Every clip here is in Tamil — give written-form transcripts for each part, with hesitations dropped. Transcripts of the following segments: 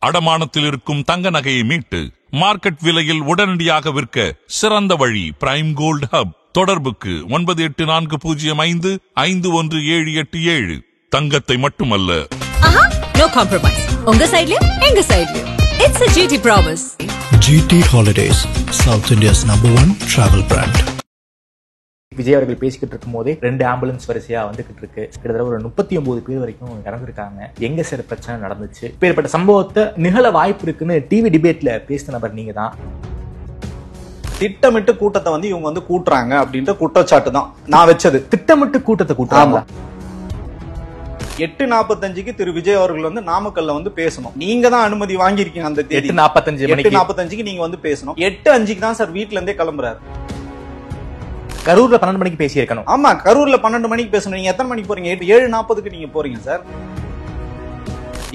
அடமானத்தில் இருக்கும் தங்க நகையை மீட்டு மார்க்கெட் விலையில் உடனடியாக விற்க சிறந்த வழி பிரைம் கோல்ட் ஹப். தொடர்புக்கு 9440551787. தங்கத்தை மட்டுமல்ல. No compromise. உங்க சைடுலயும் எங்க சைடுலயும். It's a GT promise. GT Holidays, South India's #1 travel brand. Vijay அவர்கள் பேசிக்கிட்டு இருக்கும் போதே 2 ஆம்புலன்ஸ் வரிசையா வந்துகிட்டு இருக்கு. கிட்டத்தட்ட ஒரு 39 பேர் வரைக்கும் இறந்துருக்காங்க. எங்க சார் பிரச்சனை நடந்துச்சு? இப்பேற்பட்ட சம்பவத்தை நிகழ வாய்ப்பு இருக்குன்னு டிவி டிபேட்ல பேசின நபர் நீங்க தான். திட்டமிட்டு கூட்டத்தை வந்து இவங்க வந்து கூட்டுறாங்க அப்படின்ற குற்றச்சாட்டு தான் நான் வச்சது. திட்டமிட்டு கூட்டத்தை கூட்டுறாங்க. 8:45க்கு திரு விஜய் அவர்கள் வந்து நாமக்கல்ல வந்து பேசணும். நீங்க தான் அனுமதி வாங்கியிருக்கீங்க. அந்த 8:45 நீங்க வந்து பேசணும். 8:05க்கு தான் சார் வீட்டுல இருந்தே கிளம்புறாரு. கரூர்ல 12 மணிக்கு பேசி இருக்கணும். ஆமா, கரூர்ல 12 மணிக்கு பேசணும். நீங்க எத்தனை மணிக்கு போறீங்க? 7:40க்கு நீங்க போறீங்க சார்.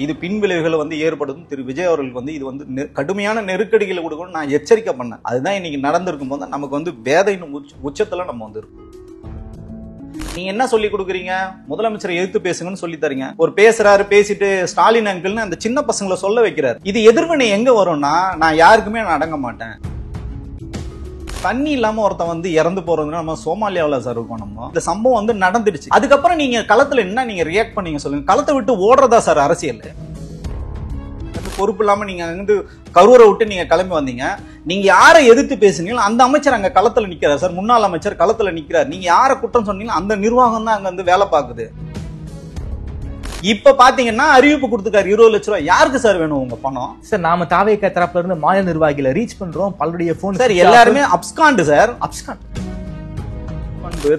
இது பின் விளைவுகளை வந்து ஏற்படுத்தும். திரு விஜய் அவர்களுக்கு வந்து இது வந்து கடுமையான நெருக்கடிகளை கொடுக்கணும் நான் எச்சரிக்கை பண்ணேன். அதுதான் இன்னைக்கு நடந்திருக்கும் போது நமக்கு வந்து வேதையின் உச்சத்துல நம்ம வந்து இருக்கோம். நீங்க என்ன சொல்லி கொடுக்குறீங்க? முதலமைச்சரை எதிர்த்து பேசுங்கன்னு சொல்லி தரீங்க. ஒரு பேசுறாரு, பேசிட்டு ஸ்டாலின் அங்கிள்னு அந்த சின்ன பசங்களை சொல்ல வைக்கிறாரு. இது எதிர்வினை எங்க வரும்னா, நான் யாருக்குமே நான் அடங்க மாட்டேன். தண்ணி இல்லாம ஒருத்தன் வந்து இறந்து போறதுன்னா நம்ம சோமாலியாவில சார் இருக்கோம். நம்ம இந்த சம்பவம் வந்து நடந்துடுச்சு. அதுக்கப்புறம் நீங்க களத்துல என்ன நீங்க ரியாக்ட் பண்ணீங்க சொல்லுங்க. களத்தை விட்டு ஓடுறதா சார் அரசியல்? பொறுப்பு இல்லாம நீங்க வந்து கரூரை விட்டு நீங்க கிளம்பி வந்தீங்க. நீங்க யாரை எதிர்த்து பேசுனீங்களோ அந்த அமைச்சர் அங்க களத்துல நிக்கிறார் சார். முன்னாள் அமைச்சர் களத்துல நிக்கிறார். நீங்க யாரை குற்றம் சொன்னீங்களோ அந்த நிர்வாகம் தான் அங்க வந்து வேலை பார்க்குது. இப்ப பாத்தீங்கன்னா அறிவிப்பு கொடுத்துக்காரு 20 லட்சம் ரூபாய். யாருக்கு சார் வேணும் உங்க பணம்? சார் நாம தாவேக தரப்புல இருந்து மாநில நிர்வாகிகளை ரீச் பண்றோம். பலருடைய போன் சார் எல்லாருமே அப்ஸ்காண்ட் சார். அப்ஸ்காண்ட்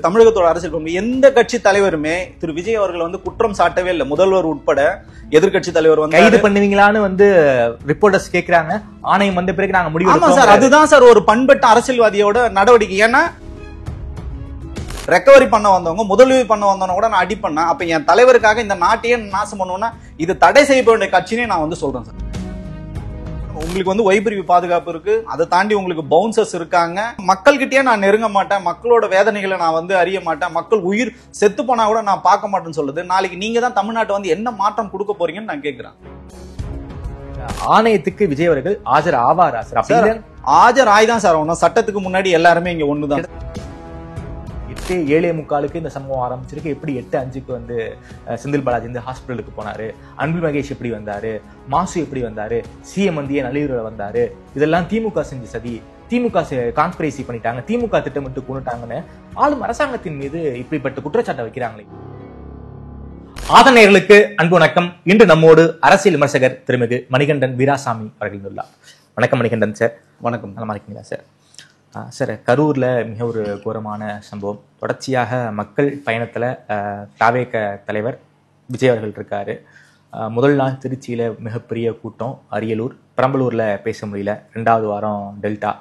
தமிழகத்தோட அரசியல் பண்பு. எந்த கட்சி தலைவருமே திரு விஜய் அவர்கள் வந்து குற்றம் சாட்டவே இல்லை. முதல்வர் உட்பட எதிர்கட்சி தலைவர் வந்து கைது பண்ணுவீங்களான்னு வந்து ரிப்போர்ட்டர்ஸ் கேக்குறாங்க. ஆணையம் வந்த பிறகு நாங்க முடிவு. ஆமா சார், அதுதான் சார் ஒரு பண்பட்ட அரசியல்வாதியோட நடவடிக்கை. ஏன்னா ரெக்கவரி பண்ண வந்தவங்க, முதலுதவி பண்ண வந்தவங்க கூட நான் அடி பண்ணேன். அப்ப என் தலைவருக்காக இந்த நாட்டையே நாசம் பண்ணுவோம்னா இது தடை செய்ய வேண்டிய கட்சினே நான் வந்து சொல்றேன் சார். உங்களுக்கு வந்து ஒய்பிரிவு பாதுகாப்பு இருக்கு. அதை தாண்டி உங்களுக்கு பவுன்சர்ஸ் இருக்காங்க. மக்கள்கிட்டயே நான் நெருங்க மாட்டேன். மக்களோட வேதனைகளை நான் வந்து அறிய மாட்டேன். மக்கள் உயிர் செத்து போனா கூட நான் பார்க்க மாட்டேன்னு சொல்லுது. நாளைக்கு நீங்க தான் தமிழ்நாட்டை வந்து என்ன மாற்றம் கொடுக்க போறீங்கன்னு நான் கேட்கிறேன். ஆணையத்துக்கு விஜய் அவர்கள் ஆஜர் ஆவாரா சார்? ஆஜர் ஆய்தான் சார் ஆகணும். சட்டத்துக்கு முன்னாடி எல்லாருமே இங்க ஒண்ணுதான். 7:45 இந்த சம்பவம் ஆரம்பிச்சிருக்கு. எப்படி 8:05க்கு வந்து செந்தில் பாலாஜி வந்து ஹாஸ்பிட்டலுக்கு போனாரு, அன்பில் மகேஷ் எப்படி வந்தாரு, மாசு எப்படி வந்தாரு, சிஎம் வந்து நள்ளியூரில் வந்தாரு, இதெல்லாம் திமுக செஞ்ச சதி, திமுக கான்ஸ்பிரசி பண்ணிட்டாங்க, திமுக திட்டமிட்டு கொண்டுட்டாங்கன்னு ஆளும் அரசாங்கத்தின் மீது இப்படிப்பட்ட குற்றச்சாட்டை வைக்கிறாங்களே. ஆதனையர்களுக்கு அன்பு வணக்கம். இன்று நம்மோடு அரசியல் விமர்சகர் திருமிகு மணிகண்டன் வீராசாமி அவர்கள் உள்ளார். வணக்கம் மணிகண்டன் சார். வணக்கம். நல்லா இருக்கீங்களா சார்? சார், கரூரில் மிக ஒரு கோரமான சம்பவம். தொடர்ச்சியாக மக்கள் பயணத்தில் தாவேக தலைவர் விஜய் அவர்கள் இருக்கார். முதல் நாள் திருச்சியில் மிகப்பெரிய கூட்டம், அரியலூர், பெரம்பலூரில் பேச முடியல, 2வது வாரம் டெல்டா,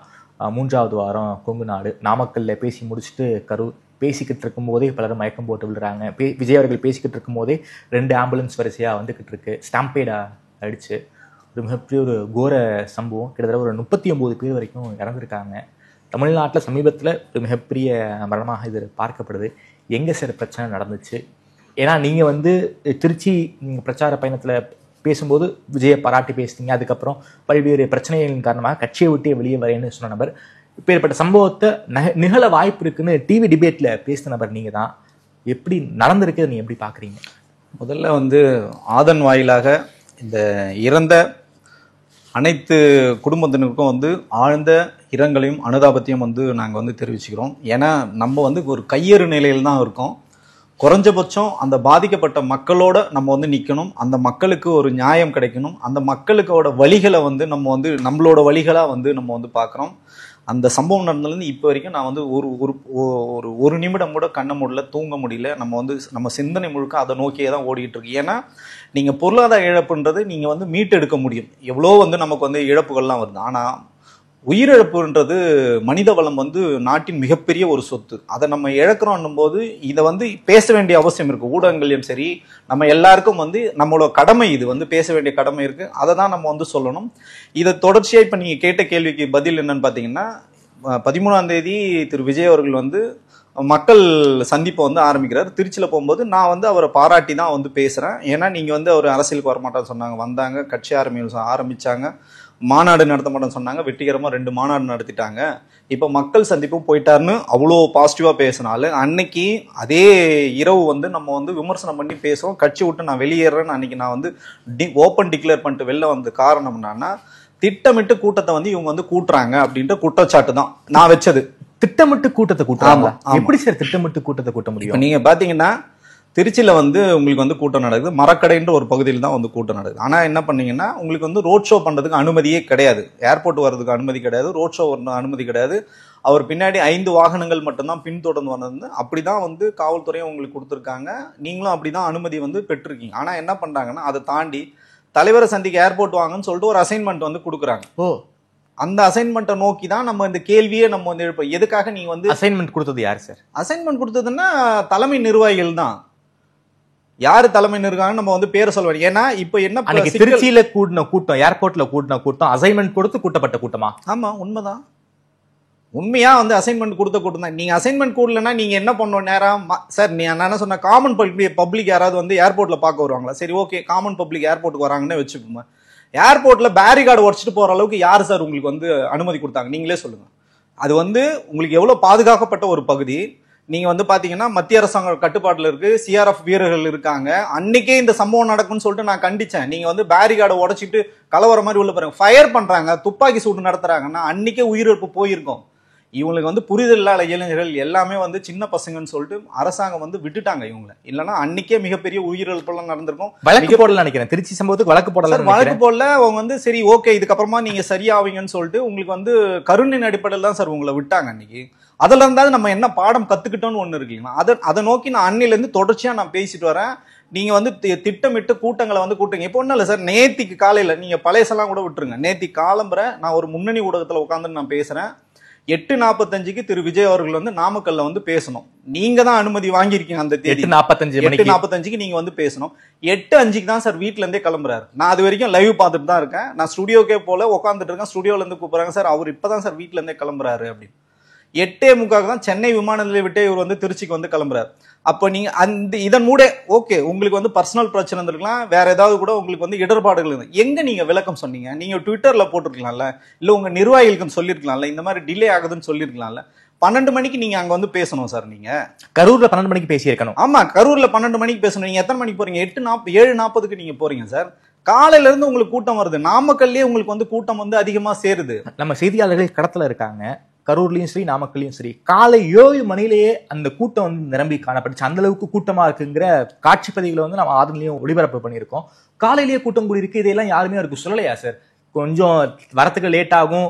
3வது வாரம் கொங்கு நாடு, நாமக்கல்லில் பேசி முடிச்சுட்டு கரூர். பேசிக்கிட்டு இருக்கும் போதே பலரும் மயக்கம் போட்டு விழுறாங்க. விஜய் அவர்கள் பேசிக்கிட்டு இருக்கும் போதே 2 ஆம்புலன்ஸ் வரிசையாக வந்துக்கிட்டு இருக்கு. ஸ்டாம்பேடா அடிச்சு ஒரு மிகப்பெரிய ஒரு கோர சம்பவம். கிட்டத்தட்ட ஒரு 39 பேர் வரைக்கும் இறந்துருக்காங்க. தமிழ்நாட்டில் சமீபத்தில் ஒரு மிகப்பெரிய மரணமாக இது பார்க்கப்படுது. எங்கே சார் பிரச்சனை நடந்துச்சு? ஏன்னா நீங்கள் வந்து திருச்சி நீங்கள் பிரச்சார பயணத்தில் பேசும்போது விஜயை பாராட்டி பேசுனீங்க. அதுக்கப்புறம் பல்வேறு பிரச்சனைகளின் காரணமாக கட்சியை விட்டே வெளியே வரேன்னு சொன்ன நபர். இப்போ ஏற்பட்ட சம்பவத்தை நிகழ வாய்ப்பு இருக்குன்னு டிவி டிபேட்டில் பேசின நபர் நீங்கள் தான். எப்படி நடந்திருக்கு, நீங்கள் எப்படி பார்க்குறீங்க? முதல்ல வந்து ஆதன் வாயிலாக இந்த இறந்த அனைத்து குடும்பத்தினருக்கும் வந்து ஆழ்ந்த இரங்கலையும் அனுதாபத்தையும் வந்து நாங்கள் வந்து தெரிவிச்சுக்கிறோம். ஏன்னா நம்ம வந்து ஒரு கையேறு நிலையில் தான் இருக்கோம். குறைஞ்சபட்சம் அந்த பாதிக்கப்பட்ட மக்களோட நம்ம வந்து நிற்கணும். அந்த மக்களுக்கு ஒரு நியாயம் கிடைக்கணும். அந்த மக்களுக்கோட வழிகளை வந்து நம்ம வந்து நம்மளோட வழிகளாக வந்து நம்ம வந்து பார்க்குறோம். அந்த சம்பவம் நடந்ததுலேருந்து இப்போ வரைக்கும் நான் வந்து ஒரு நிமிடம் கூட கண்ண முடியல, தூங்க முடியல. நம்ம சிந்தனை முழுக்க அதை நோக்கியே தான் ஓடிக்கிட்டு இருக்கு. ஏன்னா நீங்கள் பொருளாதார இழப்புன்றது நீங்கள் வந்து மீட்டெடுக்க முடியும். எவ்வளோ வந்து நமக்கு வந்து இழப்புகள்லாம் வருது. ஆனால் உயிரிழப்புன்றது மனித வளம் வந்து நாட்டின் மிகப்பெரிய ஒரு சொத்து. அதை நம்ம இழக்கிறோம் போது இதை வந்து பேச வேண்டிய அவசியம் இருக்குது. ஊடகங்களையும் சரி, நம்ம எல்லாருக்கும் வந்து நம்மளோட கடமை, இது வந்து பேச வேண்டிய கடமை இருக்குது. அதை தான் நம்ம வந்து சொல்லணும். இதை தொடர்ச்சியாக இப்போ நீங்கள் கேட்ட கேள்விக்கு பதில் என்னன்னு பார்த்தீங்கன்னா, 13ஆம் தேதி திரு விஜய் அவர்கள் வந்து மக்கள் சந்திப்பை வந்து ஆரம்பிக்கிறார். திருச்சியில் போகும்போது நான் வந்து அவரை பாராட்டி தான் வந்து பேசுகிறேன். ஏன்னா நீங்கள் வந்து அவர் அரசியலுக்கு வரமாட்டான்னு சொன்னாங்க, வந்தாங்க, கட்சி ஆரம்பிச்சாங்க, மாநாடு நடத்த மாட்டேன்னு சொன்னாங்க, வெற்றிகரமாக 2 மாநாடு நடத்திட்டாங்க. இப்போ மக்கள் சந்திப்பும் போயிட்டாருன்னு அவ்வளோ பாசிட்டிவாக பேசினாலும் அன்னைக்கு அதே இரவு வந்து நம்ம வந்து விமர்சனம் பண்ணி பேசுகிறோம், கட்சி விட்டு நான் வெளியேறேன்னு அன்னைக்கு நான் வந்து ஓப்பன் டிக்ளேர் பண்ணிட்டு வெளில வந்த காரணம் என்னன்னா, திட்டமிட்டு கூட்டத்தை வந்து இவங்க வந்து கூட்டுறாங்க அப்படின்ற குற்றச்சாட்டு தான் நான் வச்சது. திட்டமிட்டு கூட்டத்தை கூட்டாங்க. எப்படி சார் திட்டமிட்டு கூட்டத்தை கூட்ட முடியும்? நீங்க பாத்தீங்கன்னா திருச்சியில வந்து உங்களுக்கு வந்து கூட்டம் நடக்குது, மரக்கடைன்ற ஒரு பகுதியில் தான் வந்து கூட்டம் நடக்குது. ஆனா என்ன பண்ணீங்கன்னா உங்களுக்கு வந்து ரோட் ஷோ பண்றதுக்கு அனுமதியே கிடையாது, ஏர்போர்ட் வர்றதுக்கு அனுமதி கிடையாது, ரோட் ஷோ அனுமதி கிடையாது. அவர் பின்னாடி 5 வாகனங்கள் மட்டும்தான் பின்தொடர்ந்து வந்தது. அப்படிதான் வந்து காவல்துறையும் உங்களுக்கு கொடுத்துருக்காங்க, நீங்களும் அப்படிதான் அனுமதி வந்து பெற்றிருக்கீங்க. ஆனா என்ன பண்றாங்கன்னா அதை தாண்டி தலைவரை சந்திக்க ஏர்போர்ட் வாங்கன்னு சொல்லிட்டு ஒரு அசைன்மெண்ட் வந்து கொடுக்குறாங்க. அந்த அசைன்மெண்ட்டை நோக்கி தான் நம்ம இந்த கேள்வியே நம்ம வந்து எழுப்போம். எதுக்காக நீங்க வந்து அசைன்மெண்ட் கொடுத்தது யார் சார்? அசைன்மெண்ட் கொடுத்ததுன்னா தலைமை நிர்வாகிகள் தான். யாரு தலைமை நிர்வாகம் நம்ம வந்து பேரை சொல்லுவாங்க. ஏன்னா இப்ப என்ன திருச்சியில கூட்டின கூட்டம், ஏர்போர்ட்ல கூட்டின கூட்டம் அசைன்மெண்ட் கொடுத்து கூட்டப்பட்ட கூட்டமா? ஆமா, உண்மைதான். உண்மையா வந்து அசைன்மெண்ட் கொடுத்த கூட்டம் தான். நீங்க அசைன்மெண்ட் கூடலன்னா நீங்க என்ன பண்ணணும் நேரம் சார்? நீ என்ன சொன்ன, காமன் பப்ளிக் யாராவது வந்து ஏர்போர்ட்ல பார்க்க வருவாங்களா? சரி ஓகே, காமன் பப்ளிக் ஏர்போர்ட்டுக்கு வராங்கன்னு வச்சுக்கோங்க. ஏர்போர்ட்ல பேரிகார்டு உடச்சிட்டு போற அளவுக்கு யாரு சார் உங்களுக்கு வந்து அனுமதி கொடுத்தாங்க? நீங்களே சொல்லுங்க. அது வந்து உங்களுக்கு எவ்வளவு பாதுகாக்கப்பட்ட ஒரு பகுதி. நீங்க வந்து பாத்தீங்கன்னா மத்திய அரசாங்க கட்டுப்பாட்டுல இருக்கு, சிஆர்எஃப் வீரர்கள் இருக்காங்க. அன்னைக்கே இந்த சம்பவம் நடக்கும்னு சொல்லிட்டு நான் கண்டிச்சேன். நீங்க வந்து பேரிகார்டை உடைச்சிட்டு கலவர மாதிரி உள்ள பாருங்க, ஃபயர் பண்றாங்க, துப்பாக்கி சூடு நடத்துறாங்கன்னா அன்னைக்கே உயிரிழப்பு போயிருக்கும். இவங்களுக்கு வந்து புரிதல் இல்லாத இளைஞர்கள் எல்லாமே வந்து சின்ன பசங்கன்னு சொல்லிட்டு அரசாங்கம் வந்து விட்டுட்டாங்க இவங்களை. இல்லைன்னா அன்னைக்கே மிகப்பெரிய உயிரிழப்பெல்லாம் நடந்திருக்கும். வழக்கு போடல நினைக்கிறேன், திருச்சி சம்பவத்துக்கு வழக்கு போடல. வழக்கு போடல. அவங்க வந்து சரி ஓகே இதுக்கப்புறமா நீங்க சரியாவீங்கன்னு சொல்லிட்டு உங்களுக்கு வந்து கருணையின் அடிப்படையில் தான் சார் உங்களை விட்டாங்க அன்னைக்கு. அதுல இருந்தாலும் நம்ம என்ன பாடம் கத்துக்கிட்டோம்னு ஒண்ணு இருக்குங்களா, அதை நோக்கி நான் அன்னில இருந்து தொடர்ச்சியா நான் பேசிட்டு வரேன். நீங்க வந்து திட்டமிட்டு கூட்டங்களை வந்து கூட்டுங்க. இப்போ ஒன்றும் இல்லை சார், நேத்திக்கு காலையில நீங்க பழையசெல்லாம் கூட விட்டுருங்க, நேத்தி காலம்புற நான் ஒரு முன்னணி ஊடகத்துல உட்காந்து நான் பேசுறேன். 8:45க்கு திரு விஜய் அவர்கள் வந்து நாமக்கல்ல வந்து பேசணும். நீங்க தான் அனுமதி வாங்கியிருக்கீங்க அந்த தேதி. 8:45க்கு நீங்க வந்து பேசணும். 8:05க்கு தான் சார் வீட்டுல இருந்தே கிளம்புறாரு. நான் அது வரைக்கும் லைவ் பார்த்துட்டு தான் இருக்கேன். நான் ஸ்டுடியோக்கே போல உட்காந்துட்டு இருக்கேன். ஸ்டுடியோல இருந்து கூப்பிடுறாங்க சார், அவர் இப்பதான் சார் வீட்டுல இருந்தே கிளம்புறாரு அப்படின்னு. 8:45 தான் சென்னை விமான நிலையம் விட்டே இவர் வந்து திருச்சிக்கு வந்து கிளம்புறாரு. அப்ப நீங்க அந்த இதன் மூட ஓகே உங்களுக்கு வந்து பர்சனல் பிரச்சனை இருந்திருக்கலாம், வேற ஏதாவது கூட உங்களுக்கு வந்து இடர்பாடுகள் இருந்து எங்க நீங்க விளக்கம் சொன்னீங்க? நீங்க ட்விட்டர்ல போட்டுருக்கலாம்ல, இல்ல உங்க நிர்வாகிகளுக்கு சொல்லிருக்கலாம்ல, இந்த மாதிரி டிலே ஆகுதுன்னு சொல்லிருக்கலாம்ல. 12 மணிக்கு நீங்க அங்க வந்து பேசணும் சார். நீங்க கரூர்ல 12 மணிக்கு பேசியிருக்கணும். ஆமா, கரூர்ல 12 மணிக்கு பேசணும். நீங்க எத்தனை மணிக்கு போறீங்க? 7:40க்கு நீங்க போறீங்க சார். காலையில இருந்து உங்களுக்கு கூட்டம் வருது. நாமக்கல்லே உங்களுக்கு வந்து கூட்டம் வந்து அதிகமா சேருது. நம்ம செய்தியாளர்கள் கடத்துல இருக்காங்க, கரூர்லயும் சரி நாமக்கல்லையும் சரி. காலை 7 மணிலேயே அந்த கூட்டம் வந்து நிரம்பி காணப்பட்டுச்சு. அந்த அளவுக்கு கூட்டமா இருக்குங்கிற காட்சி பதிவுகளை வந்து நம்ம ஆதரவுலையும் ஒளிபரப்பு பண்ணியிருக்கோம். காலையிலேயே கூட்டம் கூடி இருக்கு, இதெல்லாம் யாருமே அவருக்கு சொல்லலையா சார்? கொஞ்சம் வரத்துக்கு லேட் ஆகும்,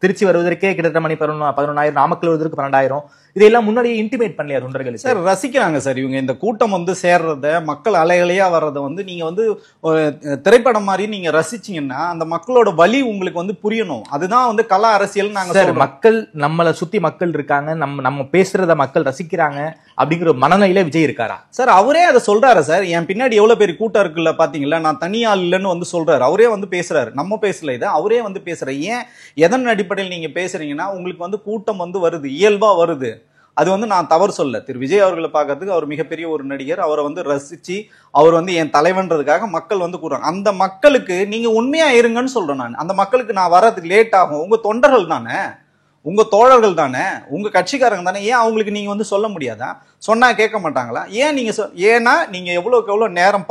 திருச்சி வருவதற்கே கிட்டத்தட்ட மணி 11,000, நாமக்கல் வருவதற்கு 12,000, இதையெல்லாம் முன்னாடியே இன்டிமேட் பண்ணலையா தொண்டர்கள்? சார் ரசிக்கிறாங்க சார் இவங்க இந்த கூட்டம் வந்து சேர்றத, மக்கள் அலைகளையா வர்றதை வந்து நீங்க வந்து ஒரு திரைப்படம் மாதிரி நீங்க ரசிச்சீங்கன்னா அந்த மக்களோட வலி உங்களுக்கு வந்து புரியணும். அதுதான் வந்து கலா அரசியல். நாங்க மக்கள் நம்மளை சுத்தி மக்கள் இருக்காங்க, நம்ம பேசுறத மக்கள் ரசிக்கிறாங்க அப்படிங்கிற மனநிலையில விஜய் இருக்காரா சார்? அவரே அதை சொல்றாரு சார். என் பின்னாடி எவ்வளவு பேர் கூட்டம் இருக்குல்ல பாத்தீங்களா, நான் தனியாள் இல்லைன்னு வந்து சொல்றாரு. அவரே வந்து பேசுறாரு, நம்ம பேசல இதை, அவரே வந்து பேசுறாரு. ஏன் எதன் அடிப்படையில் நீங்க பேசுறீங்கன்னா உங்களுக்கு வந்து கூட்டம் வந்து வருது, இயல்பா வருது. அது வந்து நான் தவறு சொல்ல. திரு விஜய் அவர்களை பார்க்கறதுக்கு அவர் மிகப்பெரிய ஒரு நடிகர். அவரை வந்து ரசிச்சு அவர் வந்து என் தலைவன்றதுக்காக மக்கள் வந்து கூடுறாங்க. அந்த மக்களுக்கு நீங்க உண்மையா இருங்கன்னு சொல்றேன் நான். அந்த மக்களுக்கு நான் வர்றதுக்கு லேட் ஆகும். உங்க தொண்டர்கள் தானே, உங்க தோழர்கள் தானே, உங்க கட்சிக்காரங்க தானே, ஏன் அவங்களுக்கு நீங்க வந்து சொல்ல முடியாதா? சொன்னா கேட்க மாட்டாங்களா? ஏன் நீங்க ஏன்னா நீங்க எவ்வளவுக்கு எவ்வளவு நேரம்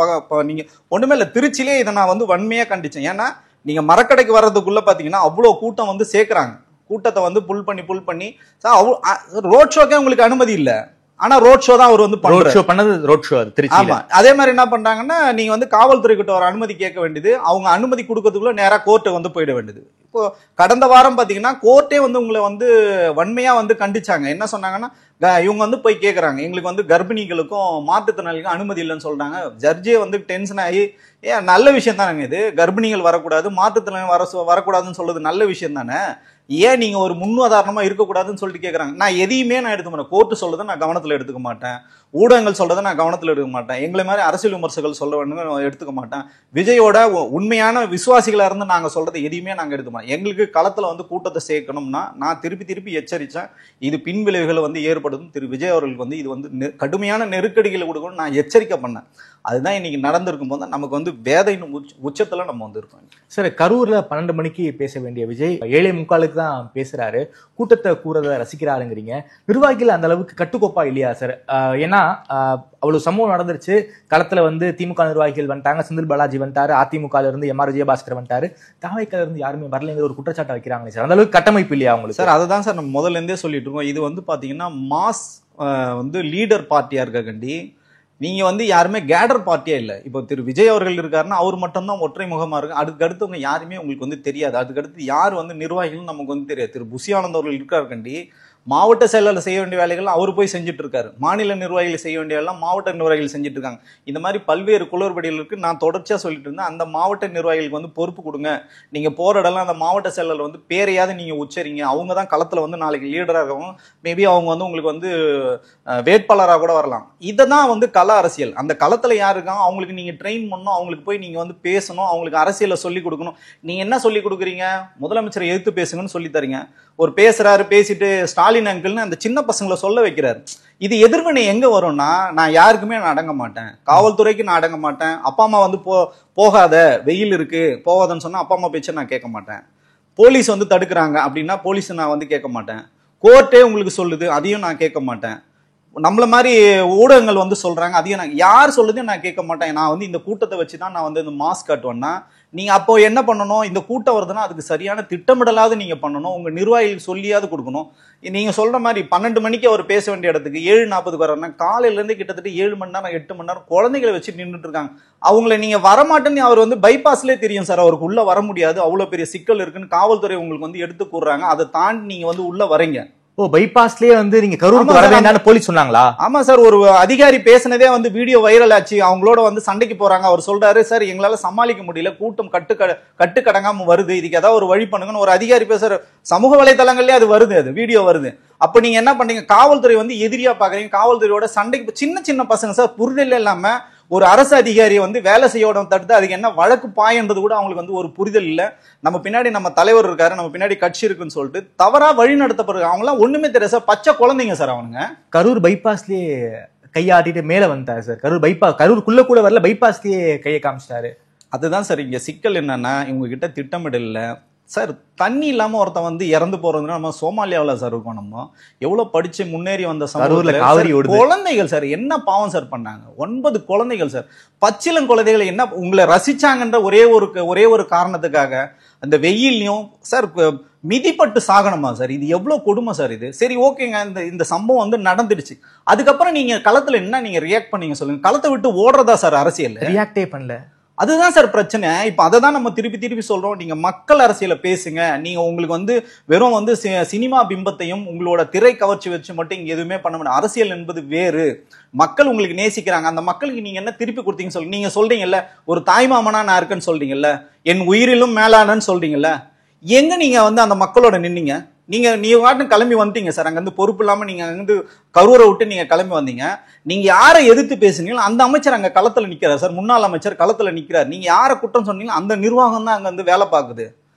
நீங்க ஒண்ணுமே இல்லை. திருச்சியிலே இதை நான் வந்து வன்மையா கண்டிச்சேன். ஏன்னா நீங்க மரக்கடைக்கு வர்றதுக்குள்ள பாத்தீங்கன்னா அவ்வளவு கூட்டம் வந்து சேர்க்கிறாங்க. கூட்டத்தை வந்து புல் பண்ணி ரோட் ஷோக்கே உங்களுக்கு அனுமதி இல்ல. ஆனா ரோட் ஷோ தான் அவர் வந்து திருச்சி. ஆமா, அதே மாதிரி என்ன பண்றாங்கன்னா நீங்க வந்து காவல்துறை கிட்ட ஒரு அனுமதி கேட்க வேண்டியது, அவங்க அனுமதி கொடுக்கறதுக்குள்ள நேரா கோர்ட்டை வந்து போயிட வேண்டியது. இப்போ கடந்த வாரம் பாத்தீங்கன்னா கோர்ட்டே வந்து உங்களை வந்து வன்மையா வந்து கண்டிச்சாங்க. என்ன சொன்னாங்கன்னா இவங்க வந்து போய் கேட்கறாங்க, எங்களுக்கு வந்து கர்ப்பிணிகளுக்கும் மாற்றுத்திறனாளிக்கும் அனுமதி இல்லைன்னு சொல்றாங்க. ஜட்ஜே வந்து டென்ஷன் ஆகி, ஏன் நல்ல விஷயம் தானேங்க இது, கர்ப்பிணிகள் வரக்கூடாது, மாற்றுத்திறனாளி வரக்கூடாதுன்னு சொல்றது நல்ல விஷயம் தானே, ஏன் நீங்க ஒரு முன்னுதாரணமா இருக்கக்கூடாதுன்னு சொல்லிட்டு கேட்கறாங்க. நான் எதையுமே நான் எடுத்துக்க மாட்டேன். கோர்ட்டு சொல்றதை நான் கவனத்துல எடுத்துக்க மாட்டேன், ஊடகங்கள் சொல்றதை நான் கவனத்துல எடுக்க மாட்டேன், எங்களை மாதிரி அரசியல் விமர்சகர்கள் சொல்ல வேண்டும் எடுத்துக்க மாட்டேன், விஜயோட உண்மையான விசுவாசிகளா இருந்து நாங்க சொல்றதை எதையுமே நாங்க எடுக்க மாட்டோம். எங்களுக்கு களத்துல வந்து கூட்டத்தை சேர்க்கணும்னா நான் திருப்பி எச்சரிச்சேன். இது பின் விளைவுகளை வந்து ஏற்படுத்தும். திரு விஜய் அவர்களுக்கு வந்து இது வந்து கடுமையான நெருக்கடிகளை கொடுக்கணும் நான் எச்சரிக்கை பண்ணேன். அதுதான் இன்னைக்கு நடந்திருக்கும் போது நமக்கு வந்து வேதையின் உச்சத்துல நம்ம வந்து இருக்கோம். சார், கரூர்ல 12 மணிக்கு பேச வேண்டிய விஜய் 7:45 தான் பேசுறாரு. கூட்டத்தை கூறதை ரசிக்கிறாருங்கிறீங்க. நிர்வாகிகள் அந்த அளவுக்கு கட்டுக்கோப்பா இல்லையா சார்? ஏன்னா அவ்வளவு சம்பவம் நடந்துருச்சு. களத்துல வந்து திமுக நிர்வாகிகள் வந்துட்டாங்க, செந்தில் பாலாஜி வந்துட்டாரு, அதிமுக இருந்து எம்.ஆர். விஜயபாஸ்கர் வந்துட்டாரு, தாவைக்கால இருந்து யாருமே வரலைங்கிற ஒரு குற்றச்சாட்டை வைக்கிறாங்களே சார். அந்த அளவுக்கு கட்டமைப்பு இல்லையா உங்களுக்கு? சார் அதை தான் சார் நம்ம முதல்ல இருந்தே சொல்லிட்டு இருக்கோம். இது வந்து பாத்தீங்கன்னா மாஸ் வந்து லீடர் பார்ட்டியா இருக்காண்டி நீங்க வந்து யாருமே கேடர் பார்ட்டியா இல்ல. இப்போ திரு விஜய் அவர்கள் இருக்காருன்னா அவர் மட்டும் தான் ஒற்றை முகமா இருக்கு. அதுக்கு அடுத்தவங்க யாருமே உங்களுக்கு வந்து தெரியாது. அதுக்கு அடுத்து யார் வந்து நிர்வாகிகள் நமக்கு வந்து தெரியாது. திரு புசி ஆனந்த் அவர்கள் இருக்காருக்கண்டி மாவட்ட செயலாளர் செய்ய வேண்டிய வேலைகள் அவர் போய் செஞ்சுட்டு இருக்காரு. மாநில நிர்வாகிகள் செய்ய வேண்டிய வேலை மாவட்ட நிர்வாகிகள் செஞ்சுட்டு இருக்காங்க. இந்த மாதிரி பல்வேறு குளறுபடிகளுக்கு நான் தொடர்ச்சியா சொல்லிட்டு இருந்தேன். அந்த மாவட்ட நிர்வாகிகளுக்கு வந்து பொறுப்பு கொடுங்க. நீங்க போற இடம்லாம் அந்த மாவட்ட செயலாளர் வந்து பேரையாவது நீங்க உச்சரிங்க. அவங்க தான் களத்துல வந்து நாளைக்கு லீடராகவும் மேபி அவங்க வந்து உங்களுக்கு வந்து வேட்பாளராக கூட வரலாம். இதை தான் வந்து கள அரசியல். அந்த களத்துல யாரு இருக்காங்க அவங்களுக்கு நீங்க ட்ரெயின் பண்ணணும். அவங்களுக்கு போய் நீங்க வந்து பேசணும். அவங்களுக்கு அரசியலை சொல்லி கொடுக்கணும். நீங்க என்ன சொல்லி கொடுக்குறீங்க? முதலமைச்சரை எதிர்த்து பேசுங்கன்னு சொல்லி தரீங்க. ஒரு பேசுறாரு, பேசிட்டு ஸ்டாலின் அங்கிள்னு அந்த சின்ன பசங்களை சொல்ல வைக்கிறாரு. இது எதிர்வினை எங்க வரும்னா, நான் யாருக்குமே நான் அடங்க மாட்டேன், காவல்துறைக்கு நான் அடங்க மாட்டேன். அப்பா அம்மா வந்து போகாத, வெயில் இருக்கு போகாதன்னு சொன்னா அப்பா அம்மா பேச்சை நான் கேட்க மாட்டேன். போலீஸ் வந்து தடுக்கிறாங்க அப்படின்னா போலீஸ் நான் வந்து கேட்க மாட்டேன். கோர்ட்டே உங்களுக்கு சொல்லுது அதையும் நான் கேட்க மாட்டேன். நம்மள மாதிரி ஊடகங்கள் வந்து சொல்றாங்க அதையும் நான் யார் சொல்லுதையும் நான் கேட்க மாட்டேன். நான் வந்து இந்த கூட்டத்தை வச்சுதான் நான் வந்து இந்த மாஸ்க் காட்டுவேன்னா நீங்க அப்போ என்ன பண்ணணும்? இந்த கூட்டம் வருதுன்னா அதுக்கு சரியான திட்டமிடலாவது நீங்க பண்ணணும். உங்க நிர்வாகிகள் சொல்லியாவது கொடுக்கணும். நீங்க சொல்ற மாதிரி 12 மணிக்கு அவர் பேச வேண்டிய இடத்துக்கு 7:40 வர்றேன்னா காலையில இருந்து கிட்டத்தட்ட 7 மணி நேரம் 8 மணி நேரம் குழந்தைகளை வச்சு நின்றுட்டு இருக்காங்க. அவங்களை நீங்க வரமாட்டேன்னு அவர் வந்து பைபாஸ்லேயே தெரியும் சார். அவருக்கு உள்ள வர முடியாது, அவ்வளவு பெரிய சிக்கல் இருக்குன்னு காவல்துறை உங்களுக்கு வந்து எடுத்து கூறுறாங்க. அதை தாண்டி நீங்க வந்து உள்ள வரீங்க. பைபாஸ்லயே வந்து நீங்க கரூருக்கு வர வேண்டாம்னு போலீஸ் சொன்னாங்களா? ஆமா சார், ஒரு அதிகாரி பேசினதே வந்து வீடியோ வைரல் ஆச்சு. அவங்களோட வந்து சண்டைக்கு போறாங்க. அவர் சொல்றாரு, சார் எங்களால சமாளிக்க முடியல, கூட்டம் கட்டுக்கடங்காம வருது, இதுக்கு ஏதாவது ஒரு வழி பண்ணுங்கன்னு ஒரு அதிகாரி பேசுற. சமூக வலைதளங்கள்லயே அது வருது, அது வீடியோ வருது. அப்ப நீங்க என்ன பண்றீங்க? காவல்துறை வந்து எதிரியா பாக்குறீங்க. காவல்துறையோட சண்டைக்கு சின்ன பசங்க சார், புரிதல் இல்லாம ஒரு அரசு அதிகாரியை வந்து வேலை செய்யோட தடுத்து அதுக்கு என்ன வழக்கு பாயன்றது கூட அவங்களுக்கு வந்து ஒரு புரிதல் இல்ல. நம்ம பின்னாடி நம்ம தலைவர் இருக்காரு, நம்ம பின்னாடி கட்சி இருக்குன்னு சொல்லிட்டு தவறா வழி நடத்தப்படுறாங்க. அவங்க எல்லாம் ஒண்ணுமே தெரியாது சார், பச்சை குழந்தைங்க சார் அவனுங்க. கரூர் பைபாஸ்லயே கையாட்டிட்டு மேல வந்துட்டாரு சார். கரூருக்குள்ள கூட வரல, பைபாஸ்லயே கையை காமிச்சிட்டாரு. அதுதான் சார் இங்க சிக்கல். என்னன்னா இவங்க கிட்ட திட்டமிடல் இல்ல சார். தண்ணி இல்லாம ஒருத்தன் வந்து இறந்து போறதுன்னா நம்ம சோமாலியாவில சார் இருக்கோம். நம்ம எவ்வளவு படிச்சு முன்னேறி வந்த குழந்தைகள் சார் என்ன பாவம் சார் பண்ணாங்க? 9 குழந்தைகள் சார், பச்சிலம் குழந்தைகள் என்ன உங்களை ரசிச்சாங்கன்ற ஒரே ஒரு காரணத்துக்காக அந்த வெயிலையும் சார் மிதிப்பட்டு சாகணுமா சார்? இது எவ்வளவு கொடுமை சார் இது. சரி ஓகேங்க, இந்த சம்பவம் வந்து நடந்துடுச்சு. அதுக்கப்புறம் நீங்க களத்துல என்ன நீங்க ரியாக்ட் பண்ணீங்க சொல்லுங்க. களத்தை விட்டு ஓடுறதா சார் அரசியல்? ரியாக்டே பண்ணல. அதுதான் சார் பிரச்சனை. இப்ப அதை தான் நம்ம திருப்பி சொல்றோம். நீங்க மக்கள் அரசியல பேசுங்க. நீங்க உங்களுக்கு வந்து வெறும் வந்து சினிமா பிம்பத்தையும் உங்களோட திரை கவர்ச்சி வச்சு மட்டும் இங்க எதுவுமே பண்ண முடியாது. அரசியல் என்பது வேறு. மக்கள் உங்களுக்கு நேசிக்கிறாங்க. அந்த மக்களுக்கு நீங்க என்ன திருப்பி கொடுத்தீங்க சொல்லி நீங்க சொல்றீங்கல்ல, ஒரு தாய்மாமனா நான் இருக்கேன்னு சொல்றீங்கல்ல, என் உயிரிலும் மேலானன்னு சொல்றீங்கல்ல, எங்க நீங்க வந்து அந்த மக்களோட நின்னீங்க? நீங்க கிளம்பி வந்துட்டீங்க சார். அங்க இருந்து பொறுப்பு இல்லாம நீங்க அங்கிருந்து கரூரை விட்டு நீங்க கிளம்பி வந்தீங்க. நீங்க யாரை எதிர்த்து பேசுனீங்களோ அந்த அமைச்சர் அங்க களத்துல நிக்கிறார் சார். முன்னாள் அமைச்சர் களத்துல நிக்கிறார். நீங்க யாரை குற்றம் சொன்னீங்களோ அந்த நிர்வாகம் தான் அங்க வந்து வேலை பார்க்குது.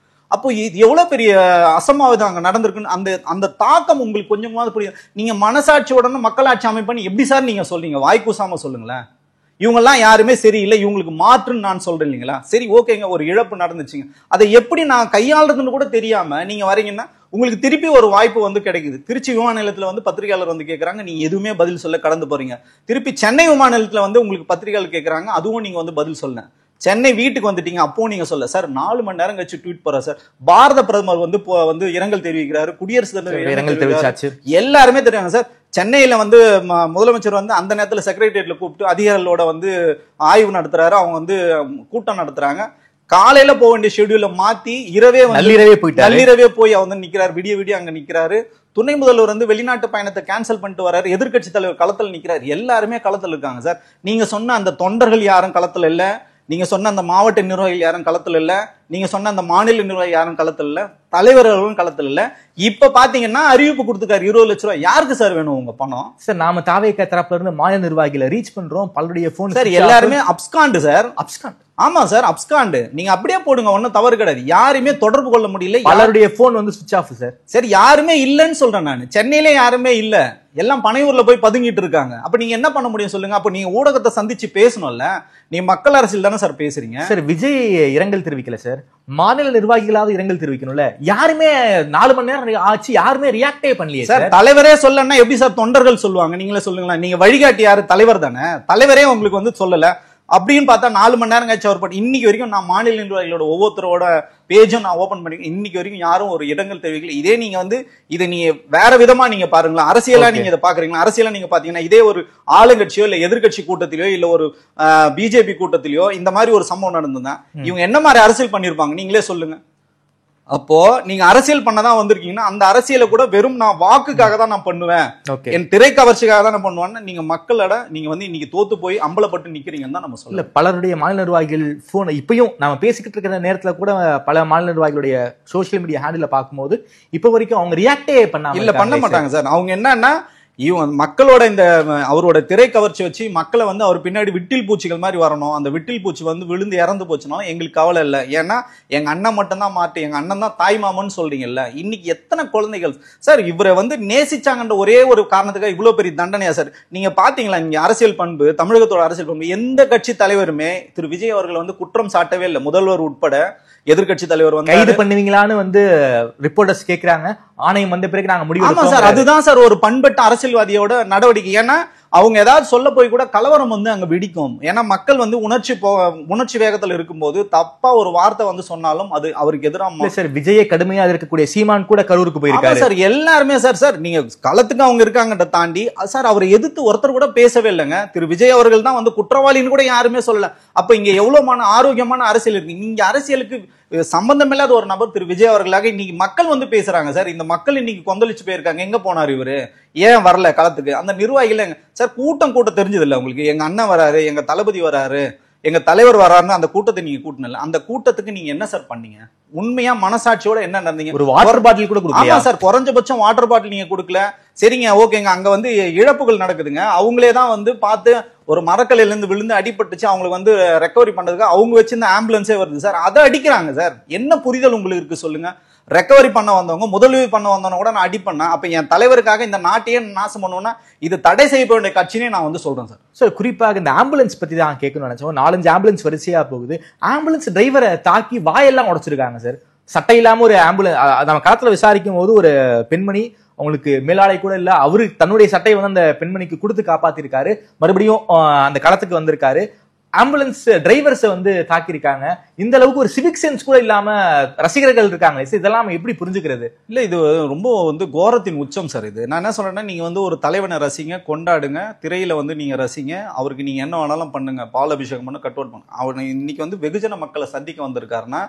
அப்போ இது எவ்வளவு பெரிய அசம்பாவிதம் அங்க நடந்திருக்குன்னு அந்த தாக்கம் உங்களுக்கு கொஞ்சமாவது புரியும். நீங்க மனசாட்சியோட மக்களாட்சி அமைப்புன்னு எப்படி சார் நீங்க சொல்றீங்க? வாய்க்கூசாம சொல்லுங்களேன். இவங்கெல்லாம் யாருமே சரியில்லை, இவங்களுக்கு மாற்றுன்னு நான் சொல்றேன் இல்லைங்களா? சரி ஓகேங்க, ஒரு இழப்பு நடந்துச்சுங்க, அதை எப்படி நான் கையாளுறதுன்னு கூட தெரியாம நீங்க வரீங்கன்னா உங்களுக்கு திருப்பி ஒரு வாய்ப்பு வந்து கிடைக்குது. திருச்சி விமான நிலையத்துல வந்து பத்திரிகையாளர் வந்து கேட்கறாங்க, நீங்க எதுவுமே பதில் சொல்ல கடந்து போறீங்க. திருப்பி சென்னை விமான நிலையத்துல வந்து உங்களுக்கு பத்திரிகையாளர் கேட்கறாங்க, அதுவும் நீங்க வந்து பதில் சொல்ல. சென்னை வீட்டுக்கு வந்துட்டீங்க, அப்போ நீங்க சொல்ல. சார் 4 மணி நேரம் கழிச்சு ட்வீட் போற சார். பாரத பிரதமர் வந்து இரங்கல் தெரிவிக்கிறாரு, குடியரசுத் தலைவர் இரங்கல் தெரிவிச்சாச்சு, எல்லாருமே தெரியாங்க சார். சென்னையில வந்து முதலமைச்சர் வந்து அந்த நேரத்துல செக்ரட்டரியேட்ல கூப்பிட்டு அதிகாரிகளோட வந்து ஆய்வு நடத்துறாரு. அவங்க வந்து கூட்டம் நடத்துறாங்க. காலையில போக வேண்டிய ஷெட்யூல மாத்தி நள்ளிரவே போய் அவங்க நிக்கிறாரு. விடிய அங்க நிக்கிறாரு. துணை முதல்வர் வந்து வெளிநாட்டு பயணத்தை கேன்சல் பண்ணிட்டு வராரு. எதிர்கட்சி தலைவர் களத்துல நிக்கிறாரு. எல்லாருமே களத்துல இருக்காங்க சார். நீங்க சொன்ன அந்த தொண்டர்கள் யாரும் களத்துல இல்ல, நீங்க சொன்ன அந்த மாவட்ட நிர்வாகிகள் யாரும் களத்துல இல்ல, நீங்க சொன்ன அந்த மாநில நிர்வாகி யாரும் களத்துல இல்ல, தலைவர்களும் களத்துல இல்ல. இப்ப பாத்தீங்கன்னா அறிவிப்பு கொடுத்துக்காரு 20 லட்சம் ரூபாய். யாருக்கு சார் வேணும் உங்க பணம்? சார் நாம தாவேக தரப்புல இருந்து மாநில நிர்வாகிகளை ரீச் பண்றோம், பலருடைய போன் சார் எல்லாருமே அப்ஸ்காண்டு சார். அப்ஸ்காண்ட். ஆமா சார், அப்ஸ்காண்டு. நீங்க அப்படியே போடுங்க, ஒன்னும் தவறு கிடையாது. யாருமே தொடர்பு கொள்ள முடியல, பலருடைய போன் வந்து சுவிட்ச் ஆஃப் சார். சரி, யாருமே இல்லன்னு சொல்றேன் நான். சென்னையில யாருமே இல்ல, எல்லாம் பனையூர்ல போய் பதுங்கிட்டு இருக்காங்க. அப்ப நீங்க என்ன பண்ண முடியும் சொல்லுங்க? அப்ப நீங்க ஊடகத்தை சந்திச்சு பேசணும்ல. நீங்க மக்கள் அரசியல் தானே சார் பேசுறீங்க. சார் விஜய் இரங்கல் தெரிவிக்கல சார், மாநில நிர்வாகிகளாவது இரங்கல் தெரிவிக்கணும்ல. யாருமே 4 மணி நேரம் ஆச்சு, யாருமே ரியாக்டே பண்ணலையே சார். தலைவரே சொல்லன்னா எப்படி சார் தொண்டர்கள் சொல்லுவாங்க? நீங்களே சொல்லுங்களேன். நீங்க வழிகாட்டி யாரு? தலைவர் தானே. தலைவரே உங்களுக்கு வந்து சொல்லல அப்படின்னு பார்த்தா 4 மணி நேரம் கழிச்சு அவர் இன்னைக்கு வரைக்கும் நான் மாநில நிர்வாகிகளோட ஒவ்வொருத்தரோட பேஜும் நான் ஓபன் பண்ணி இன்னைக்கு வரைக்கும் யாரும் ஒரு இடங்கள் தெரிவிக்கல. இதே நீங்க வந்து இதை நீங்க வேற விதமா நீங்க பாருங்களா, அரசியலா நீங்க இதை பாக்குறீங்களா? அரசியலா நீங்க பாத்தீங்கன்னா இதே ஒரு ஆளுங்கட்சியோ இல்ல எதிர்கட்சி கூட்டத்திலயோ இல்ல ஒரு பிஜேபி கூட்டத்திலயோ இந்த மாதிரி ஒரு சம்பவம் நடந்ததுன்னா இவங்க என்ன மாதிரி அரசியல் பண்ணிருப்பாங்க நீங்களே சொல்லுங்க. அப்போ நீங்க அரசியல் பண்ணதான் வந்திருக்கீங்கன்னா அந்த அரசியலை கூட வெறும் நான் வாக்குக்காக தான் நான் பண்ணுவேன், என் திரை கவர்ச்சிக்காக தான் நான் பண்ணுவேன்னு நீங்க மக்களோட நீங்க வந்து இன்னைக்கு தோத்து போய் அம்பலப்பட்டு நிக்கிறீங்கன்னு தான் நம்ம சொல்ல. பலருடைய மாநில நிர்வாகிகள் போன் இப்பயும் நாம பேசிக்கிட்டு இருக்கிற நேரத்துல கூட பல மாநில நிர்வாகிகளுடைய சோசியல் மீடியா ஹேண்டில் பார்க்கும்போது இப்ப வரைக்கும் அவங்க ரியாக்டே பண்ண மாட்டாங்க சார். அவங்க என்னன்னா மக்களோட இந்த அவரோட திரை கவர்ச்சி வச்சு மக்களை வந்து அவர் பின்னாடி விட்டில் பூச்சிகள் மாதிரி வரணும். அந்த விட்டில் பூச்சி வந்து விழுந்து இறந்து போச்சுனாலும் எங்களுக்கு கவலை இல்லை. ஏன்னா எங்க அண்ணன் மட்டும் தான் மாட்டு, எங்க அண்ணன் தான் தாய் மாமன்னு சொல்றீங்கல்ல. இன்னைக்கு எத்தனை குழந்தைகள் சார் இவரை வந்து நேசிச்சாங்கன்ற ஒரே ஒரு காரணத்துக்காக இவ்வளவு பெரிய தண்டனையா சார்? நீங்க பாத்தீங்களா இங்க அரசியல் பண்பு, தமிழகத்தோட அரசியல் பண்பு எந்த கட்சி தலைவருமே திரு விஜய் அவர்கள் வந்து குற்றம் சாட்டவே இல்லை. முதல்வர் உட்பட எதிர்கட்சி தலைவர் வந்து கைது பண்ணுவீங்களான்னு வந்து ரிப்போர்ட்டர்ஸ் கேக்குறாங்க. ஆணையம் வந்த பிறகு நாங்க முடிவு. ஆமா சார், அதுதான் சார் ஒரு பண்பட்ட அரசியல்வாதியோட நடவடிக்கை. ஏன்னா அவங்க ஏதாவது சொல்ல போய் கூட கலவரம் வந்து அங்க வெடிக்கும். ஏன்னா மக்கள் வந்து உணர்ச்சி வேகத்துல இருக்கும்போது தப்பா ஒரு வார்த்தை வந்து சொன்னாலும் அது அவருக்கு எதிராக. சார் விஜயை கடுமையா இருக்கக்கூடிய சீமான் கூட கரூருக்கு போயிருக்காரு சார். எல்லாருமே சார் நீங்க களத்துக்கு அவங்க இருக்காங்கன்ற தாண்டி சார் அவரை எதிர்த்து ஒருத்தர் கூட பேசவே இல்லைங்க. திரு விஜய் அவர்கள் தான் வந்து குற்றவாளின்னு கூட யாருமே சொல்லல. அப்ப இங்க எவ்வளவு ஆரோக்கியமான அரசியல் இருக்கு. இங்க அரசியலுக்கு சம்பந்தம் இல்லாத ஒரு நபர் திரு விஜய் அவர்களாக இன்னைக்கு மக்கள் வந்து பேசுறாங்க சார். இந்த மக்கள் இன்னைக்கு கொந்தளிச்சு போயிருக்காங்க. எங்க போனார் இவரு, ஏன் வரல களத்துக்கு? அந்த நிர்வாகிகள் சார் கூட்டம் தெரிஞ்சது இல்ல உங்களுக்கு? எங்க அண்ணன் வராரு, எங்க தளபதி வராரு, எங்க தலைவர் வராருன்னு அந்த கூட்டத்தை நீங்க கூட்டல. அந்த கூட்டத்துக்கு நீங்க என்ன சார் பண்ணீங்க? உண்மையா மனசாட்சியோட என்ன நடந்தீங்க? ஒரு வாட்டர் பாட்டில் கூட கொடுக்கல சார். குறைஞ்சபட்சம் வாட்டர் பாட்டில் நீங்க கொடுக்கல. சரிங்க, ஓகேங்க. அங்க வந்து இழப்புகள் நடக்குதுங்க. அவங்களே தான் வந்து பார்த்து ஒரு மரக்கலையில இருந்து விழுந்து அடிபட்டுச்சு, அவங்களுக்கு வந்து ரெக்கவரி பண்றதுக்கு அவங்க வச்சிருந்த ஆம்புலன்ஸே வருது சார். அதை அடிக்கிறாங்க சார். என்ன புரிதல் உங்களுக்கு இருக்கு சொல்லுங்க? ரெக்கவரி பண்ண வந்தவங்க, முதலுதவி பண்ண வந்தவங்க கூட நான் அடி பண்ணேன். அப்ப என் தலைவருக்காக இந்த நாட்டையே நாசம் பண்ணுவோம்னா இது தடை செய்யப்பட வேண்டிய கட்சினே நான் வந்து சொல்றேன் சார். சார் குறிப்பாக இந்த ஆம்புலன்ஸ் பத்தி தான் கேட்கணும்னு நினைச்சோம். 4-5 ஆம்புலன்ஸ் வரிசையா போகுது. ஆம்புலன்ஸ் டிரைவரை தாக்கி வாயெல்லாம் உடைச்சிருக்காங்க சார். சட்டை இல்லாம ஒரு ஆம்புலன்ஸ் நம்ம களத்துல விசாரிக்கும் போது ஒரு பெண்மணி, அவங்களுக்கு மேலாடை கூட இல்ல, அவரு தன்னுடைய சட்டையை வந்து அந்த பெண்மணிக்கு கொடுத்து காப்பாத்திருக்காரு. மறுபடியும் அந்த களத்துக்கு வந்திருக்காரு. ஆம்புலன்ஸ் டிரைவர்ஸை வந்து தாக்கியிருக்காங்க. இந்த அளவுக்கு ஒரு சிவிக் சென்ஸ் கூட இல்லாம ரசிகர்கள் இருக்காங்க. இதெல்லாம் எப்படி புரிஞ்சுக்கிறது? இல்ல இது ரொம்ப வந்து கோரத்தின் உச்சம் சார். இது நான் என்ன சொல்றேன்னா, நீங்க வந்து ஒரு தலைவனை ரசிங்க, கொண்டாடுங்க, திரையில வந்து நீங்க ரசிங்க, அவருக்கு நீங்க என்ன வேணாலும் பண்ணுங்க, பால் அபிஷேகம் பண்ண கட்அவுட் பண்ணுங்க. அவர் இன்னைக்கு வந்து வெகுஜன மக்களை சந்திக்க வந்திருக்காருன்னா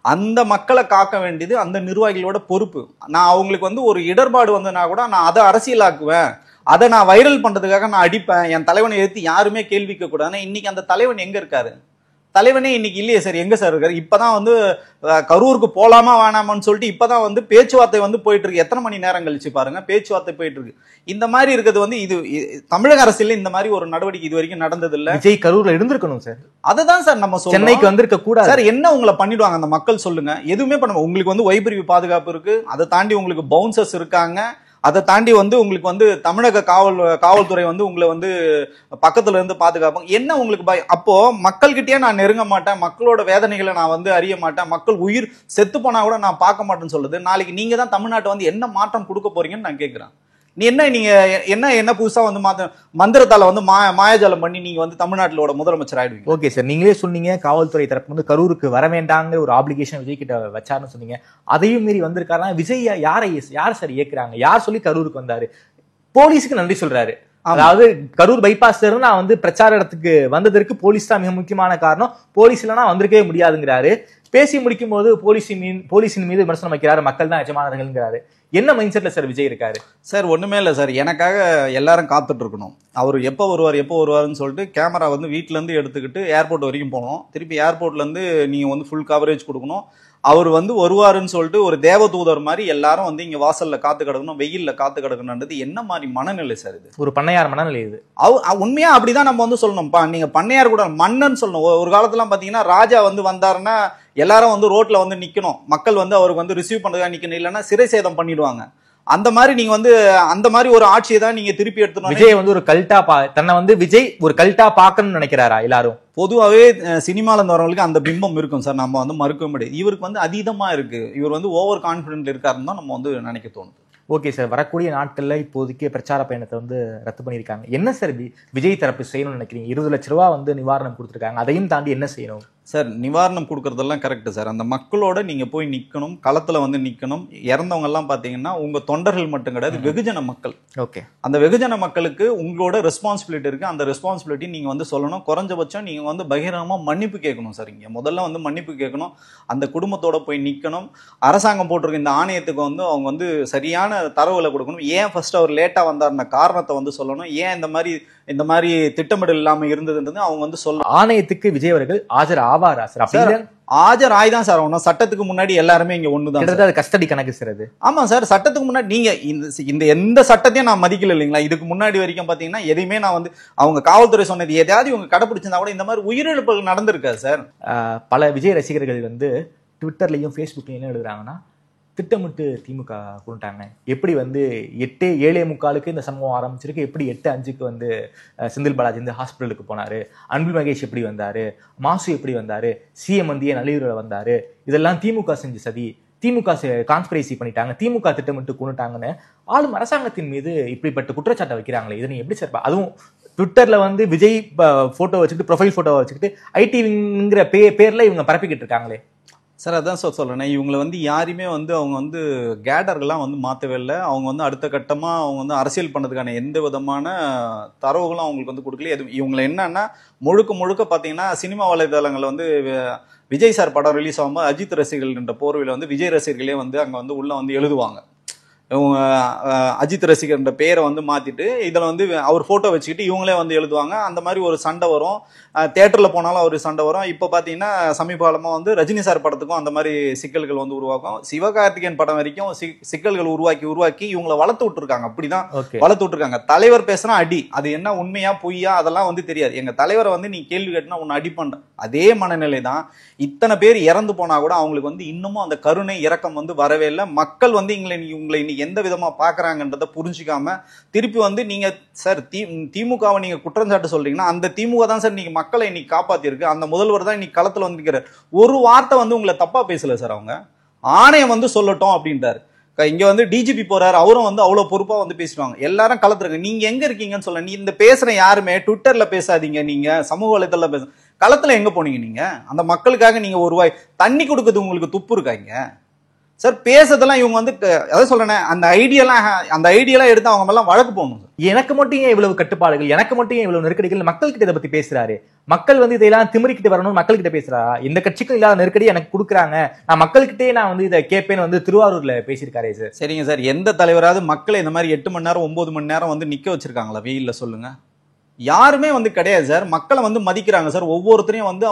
அந்த மக்களை காக்க வேண்டியது அந்த நிர்வாகிகளோட பொறுப்பு. நான் அவங்களுக்கு வந்து ஒரு இடர்பாடு வந்ததுனா கூட நான் அதை அரசியலாக்குவேன், அதை நான் வைரல் பண்றதுக்காக நான் அடிப்பேன், என் தலைவனை எதிர்த்து யாருமே கேள்விக்க கூடாது. இன்னைக்கு அந்த தலைவன் எங்க இருக்காரு? தலைவனே இன்னைக்கு இல்லையே சார். எங்க சார் இருக்காரு? இப்பதான் வந்து கரூருக்கு போலாமா வேணாமான்னு சொல்லிட்டு இப்பதான் வந்து பேச்சுவார்த்தை வந்து போயிட்டு இருக்கு. எத்தனை மணி நேரம் கழிச்சு பாருங்க பேச்சுவார்த்தை போயிட்டு இருக்கு. இந்த மாதிரி இருக்கிறது வந்து இது தமிழக அரசியல் இந்த மாதிரி ஒரு நடவடிக்கை இது வரைக்கும் நடந்தது இல்ல. விஜய் கரூர்ல இருந்திருக்கணும் சார். அதுதான் சார் நம்ம சென்னைக்கு வந்திருக்க கூட சார். என்ன உங்களை பண்ணிடுவாங்க அந்த மக்கள் சொல்லுங்க? எதுவுமே பண்ணுவாங்க. உங்களுக்கு வந்து வைபிரிவு பாதுகாப்பு இருக்கு, அதை தாண்டி உங்களுக்கு பவுன்சர்ஸ் இருக்காங்க, அதை தாண்டி வந்து உங்களுக்கு வந்து தமிழக காவல்துறை வந்து உங்களை வந்து பக்கத்துல இருந்து பாதுகாப்பாங்க. என்ன உங்களுக்கு அப்போ மக்கள்கிட்டயே நான் நெருங்க மாட்டேன், மக்களோட வேதனைகளை நான் வந்து அறிய மாட்டேன், மக்கள் உயிர் செத்து போனா கூட நான் பார்க்க மாட்டேன்னு சொல்லுது. நாளைக்கு நீங்க தான் தமிழ்நாட்டை வந்து என்ன மாற்றம் கொடுக்க போறீங்கன்னு நான் கேட்கிறேன். நீங்க என்ன புதுசா வந்து மந்திரத்தால வந்து மாயாஜாலம் பண்ணி நீங்க வந்து தமிழ்நாட்டிலோட முதலமைச்சர் ஆயிடுவீங்க. ஓகே சார், நீங்களே சொன்னீங்க காவல்துறை தரப்பு வந்து கரூருக்கு வர வேண்டாங்கிற ஒரு ஆப்ளிகேஷன் விஜய் கிட்ட வச்சாருன்னு சொன்னீங்க. அதையும் மீறி வந்திருக்காருன்னா விஜய் யார் சார் இயக்குறாங்க? யார் சொல்லி கரூருக்கு வந்தாரு? போலீஸுக்கு நன்றி சொல்றாரு. அதாவது கரூர் பைபாஸ்ல இருந்து நான் வந்து பிரச்சார இடத்துக்கு வந்ததற்கு போலீஸ் தான் மிக முக்கியமான காரணம், போலீஸ் இல்லைன்னா வந்திருக்கவே முடியாதுங்கிறாரு. பேசி முடிக்கும் போது போலீஸின் மீது விமர்சனம் வைக்கிறாரு, மக்கள் தான் எஜமானர்கள்ங்கிறாரு. என்ன மைண்ட் செட்ல சார் விஜய் இருக்காரு? சார் ஒண்ணுமே இல்லை சார், எனக்காக எல்லாரும் காத்துட்டு இருக்கணும். அவர் எப்போ வருவாருன்னு சொல்லிட்டு கேமரா வந்து வீட்டுல இருந்து எடுத்துக்கிட்டு ஏர்போர்ட் வரைக்கும் போகணும். திருப்பி ஏர்போர்ட்ல இருந்து நீங்க வந்து ஃபுல் கவரேஜ் கொடுக்கணும். அவர் வந்து வருவாருன்னு சொல்லிட்டு ஒரு தேவதூதர் மாதிரி எல்லாரும் வந்து இங்க வாசல்ல காத்து கிடக்கணும், வெயில்ல காத்து கிடக்கணும்ன்றது என்ன மாதிரி மனநிலை சார் இது? ஒரு பண்ணையார் மனநிலை இது. உண்மையா அப்படிதான் நம்ம வந்து சொல்லணும். நீங்க பண்ணையார் கூட மன்னன் சொல்லணும். ஒரு காலத்துல பாத்தீங்கன்னா ராஜா வந்து வந்தாருன்னா எல்லாரும் வந்து ரோட்ல வந்து நிக்கணும், மக்கள் வந்து அவருக்கு வந்து ரிசீவ் பண்றதுக்காக நிக்கணும், இல்லைன்னா சிறை சேதம் பண்ணிடுவாங்க. அந்த மாதிரி நீங்க வந்து அந்த மாதிரி ஒரு ஆட்சியை தான் நீங்க திருப்பி எடுத்துணும். விஜய் வந்து ஒரு கல்ட்டா தன்னை வந்து விஜய் ஒரு கல்ட்டா பாக்கணும்னு நினைக்கிறாரா எல்லாரும்? பொதுவாகவே சினிமால இருந்து வரவங்களுக்கு அந்த பிம்பம் இருக்கும் சார், நம்ம வந்து மறுக்க முடியாது. இவருக்கு வந்து அதீதமா இருக்கு, இவர் வந்து ஓவர் கான்பிடென்ட் இருக்காருன்னு தான் நம்ம வந்து நினைக்க தோணுது. ஓகே சார், வரக்கூடிய நாட்கள்ல இப்போதைக்கு பிரச்சார பயணத்தை வந்து ரத்து பண்ணியிருக்காங்க. என்ன சார் விஜய் தரப்பு செய்யணும்னு நினைக்கிறீங்க? 20 லட்ச ரூபா வந்து நிவாரணம் கொடுத்துருக்காங்க, அதையும் தாண்டி என்ன செய்யணும் சார்? நிவாரணம் கொடுக்கறதெல்லாம் கரெக்ட் சார், அந்த மக்களோட நீங்க போய் நிக்கணும், களத்துல வந்து நிக்கணும். இறந்தவங்க எல்லாம் பாத்தீங்கன்னா உங்க தொண்டர்கள் மட்டும் கிடையாது, வெகுஜன மக்கள். ஓகே, அந்த வெகுஜன மக்களுக்கு உங்களோட ரெஸ்பான்சிபிலிட்டி இருக்கு, அந்த ரெஸ்பான்சிபிலிட்டி நீங்க வந்து சொல்லணும். குறைஞ்சபட்சம் நீங்க வந்து பகிரங்கமா மன்னிப்பு கேட்கணும் சார். இங்க முதல்ல வந்து மன்னிப்பு கேட்கணும், அந்த குடும்பத்தோட போய் நிக்கணும். அரசாங்கம் போட்டிருக்க இந்த ஆணையத்துக்கு வந்து அவங்க வந்து சரியான தரவுகளை கொடுக்கணும். ஏன் ஃபர்ஸ்ட் அவர் லேட்டா வந்தாருன்ற காரணத்தை வந்து சொல்லணும். ஏன் இந்த மாதிரி திட்டமிடல் இல்லாம இருந்ததுன்றது அவங்க வந்து சொல்லணும். ஆணையத்துக்கு விஜய் அவர்கள் ஆஜர் ஆவாரா சார்? ஆஜர் ஆய்தான் சார் ஆகணும். சட்டத்துக்கு முன்னாடி எல்லாருமே இங்க ஒண்ணுதான். கஸ்டடி கணக்கு சார் அது. ஆமா சார், சட்டத்துக்கு முன்னாடி நீங்க இந்த எந்த சட்டத்தையும் நான் மதிக்கல இல்லைங்களா? இதுக்கு முன்னாடி வரைக்கும் பாத்தீங்கன்னா எதையுமே நான் வந்து அவங்க காவல்துறை சொன்னது எதையாவது இவங்க கடைபிடிச்சிருந்தா கூட இந்த மாதிரி உயிரிழப்புகள் நடந்திருக்காது சார். பல விஜய் ரசிகர்கள் வந்து ட்விட்டர்லயும் ஃபேஸ்புக்லயும் என்ன எழுதுறாங்கன்னா, திட்டமிட்டு திமுக கொண்டுட்டாங்க. எப்படி வந்து 7:45 இந்த சம்பவம் ஆரம்பிச்சிருக்கு, எப்படி 8:05 வந்து செந்தில் பாலாஜி வந்து ஹாஸ்பிட்டலுக்கு போனாரு, அன்பில் மகேஷ் எப்படி வந்தாரு, மாசு எப்படி வந்தாரு, சிஎம் வந்து நள்ளிரவுல வந்தாரு, இதெல்லாம் திமுக செஞ்ச சதி, திமுக கான்ஸ்பிரசி பண்ணிட்டாங்க, திமுக திட்டமிட்டு கொண்டுட்டாங்கன்னு ஆளும் அரசாங்கத்தின் மீது இப்படிப்பட்ட குற்றச்சாட்டை வைக்கிறாங்களே, இதை நீங்க எப்படி சார்? அதுவும் ட்விட்டர்ல வந்து விஜய் போட்டோ வச்சுக்கிட்டு, ப்ரொஃபைல் போட்டோ வச்சுக்கிட்டு ஐடிவிங்கிற பேர்ல இவங்க பரப்பிக்கிட்டு இருக்காங்களே சார். அதான் சார் சொல்றேன், இவங்களை வந்து யாருமே வந்து அவங்க வந்து கேடர்கள்லாம் வந்து மாற்றவே இல்லை. அவங்க வந்து அடுத்த கட்டமா அவங்க வந்து அரசியல் பண்ணதுக்கான எந்த விதமான தரவுகளும் அவங்களுக்கு வந்து கொடுக்கல. இவங்களை என்னன்னா முழுக்க பாத்தீங்கன்னா சினிமா வலைதளங்கள்ல வந்து விஜய் சார் படம் ரிலீஸ் ஆகும்போது அஜித் ரசிகர்கள் என்ற போர்வையில வந்து விஜய் ரசிகர்களே வந்து அங்க வந்து உள்ள வந்து எழுதுவாங்க. இவங்க அஜித் ரசிகர்ன்ற பேரை வந்து மாத்திட்டு இதுல வந்து அவர் போட்டோ வச்சுக்கிட்டு இவங்களே வந்து எழுதுவாங்க. அந்த மாதிரி ஒரு சண்டை வரும். தியேட்டர்ல போனாலும் ஒரு சண்டை வரும். இப்ப பாத்தீங்கன்னா சமீப காலமா வந்து ரஜினி சார் படத்துக்கும் அந்த மாதிரி சிக்கல்கள் வந்து உருவாக்கும். சிவகார்த்திகேயன் படம் வரைக்கும் சிக்கல்கள் உருவாக்கி இவங்களை வளர்த்து விட்டுருக்காங்க. அப்படிதான் வளர்த்து விட்டுருக்காங்க. தலைவர் பேசுனா அடி, அது என்ன உண்மையா பொய்யா அதெல்லாம் வந்து தெரியாது. எங்க தலைவரை வந்து நீ கேள்வி கேட்டினா உன்னை அடி பண்ற அதே மனநிலை தான். இத்தனை பேர் இறந்து போனா கூட அவங்களுக்கு வந்து இன்னமும் அந்த கருணை இரக்கம் வந்து வரவே இல்லை. மக்கள் வந்து உங்களை இன்னைக்கு எந்த விதமா பாக்குறாங்கன்றத புரிஞ்சுக்காம திருப்பி வந்து நீங்க சார் திமுகவை நீங்க குற்றஞ்சாட்டு சொல்றீங்கன்னா அந்த திமுக தான் சார் நீங்க மக்களை இன்னைக்கு காப்பாத்திருக்கு. அந்த முதல்வர் தான் இன்னைக்கு களத்துல வந்து ஒரு வார்த்தை வந்து உங்களை தப்பா பேசல சார். அவங்க ஆணையம் வந்து சொல்லட்டும் அப்படின்றாரு. இங்க வந்து டிஜிபி போறாரு, அவரும் வந்து அவ்வளவு பொறுப்பா வந்து பேசுவாங்க. எல்லாரும் களத்துல நீங்க எங்க இருக்கீங்கன்னு சொல்ல. நீ இந்த பேசுற யாருமே ட்விட்டர்ல பேசாதீங்க, நீங்க சமூக வலைதளத்துல பேச. களத்துல எங்க போனீங்க நீங்க? அந்த மக்களுக்காக நீங்க ஒரு ரூபாய் தண்ணி கொடுக்குறது உங்களுக்கு துப்பு இருக்காங்க சார்? பேசுறதெல்லாம் இவங்க வந்து அதான் சொல்றேன், அந்த ஐடியெல்லாம் எடுத்து அவங்க எல்லாம் வழக்கு போகணும். எனக்கு மட்டும் ஏன் இவ்வளவு கட்டுப்பாடுகள், எனக்கு மட்டும் ஏன் இவ்வளவு நெருக்கடிகள்? மக்கள் கிட்ட இதை பத்தி பேசுறாரு. மக்கள் வந்து இதெல்லாம் திமிரிக்கிட்டு வரணும், மக்கள் கிட்ட பேசுறாரா? இந்த கட்சிக்கும் இல்லாத நெருக்கடி எனக்கு கொடுக்குறாங்க, நான் மக்கள்கிட்டே நான் வந்து இதை கேட்பேன்னு வந்து திருவாரூர்ல பேசியிருக்காரு சார். சரிங்க சார், எந்த தலைவராவது மக்களை இந்த மாதிரி 8 மணி நேரம் 9 மணி நேரம் வந்து நிக்க வச்சிருக்காங்களா வெயில்ல? சொல்லுங்க. யாருமே வந்து கிடையாது சார். மக்களை வந்து மதிக்கிறாங்க சார். ஒவ்வொருத்தரையும் வந்து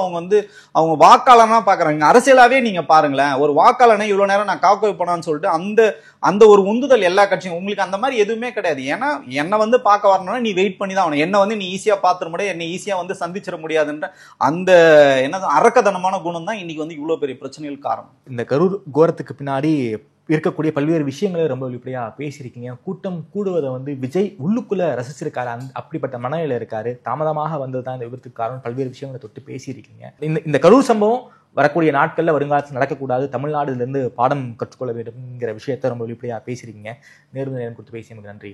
அவங்க வாக்காளனா பாக்குறாங்க. அரசியலாவே நீங்க பாருங்களேன், ஒரு வாக்காளனை இவ்வளவு நேரம் நான் காக்க வைப்பேனான்னு சொல்லிட்டு அந்த ஒரு உந்துதல் எல்லா கட்சியும். உங்களுக்கு அந்த மாதிரி எதுவுமே கிடையாது. ஏன்னா என்ன வந்து பார்க்க வரணும்னா நீ வெயிட் பண்ணி தான் ஆகணும். என்ன வந்து நீ ஈஸியா பாத்துற முடியாது, என்னை ஈஸியா வந்து சந்திச்சிட முடியாதுன்ற அந்த என்ன அரக்கத்தனமான குணம் தான் இன்னைக்கு வந்து இவ்வளவு பெரிய பிரச்சனைகள் காரணம். இந்த கரூர் கோரத்துக்கு பின்னாடி இருக்கக்கூடிய பல்வேறு விஷயங்களை ரொம்ப வெளிப்படையா பேசியிருக்கீங்க. கூட்டம் கூடுவதை வந்து விஜய் உள்ளுக்குள்ள ரசிச்சிருக்காரு, அப்படிப்பட்ட மனநிலையில இருக்காரு. தாமதமாக வந்ததுதான் இந்த விபத்துக்கு காரணம். பல்வேறு விஷயங்களை தொட்டு பேசியிருக்கீங்க. இந்த கரூர் சம்பவம் வரக்கூடிய நாட்கள்ல வருங்காலத்தில் நடக்கக்கூடாது, தமிழ்நாடுல இருந்து பாடம் கற்றுக்கொள்ள வேண்டும்ங்கிற விஷயத்த ரொம்ப வெளிப்படையா பேசியிருக்கீங்க. நேரம் கொடுத்து பேசியதுக்கு நன்றி.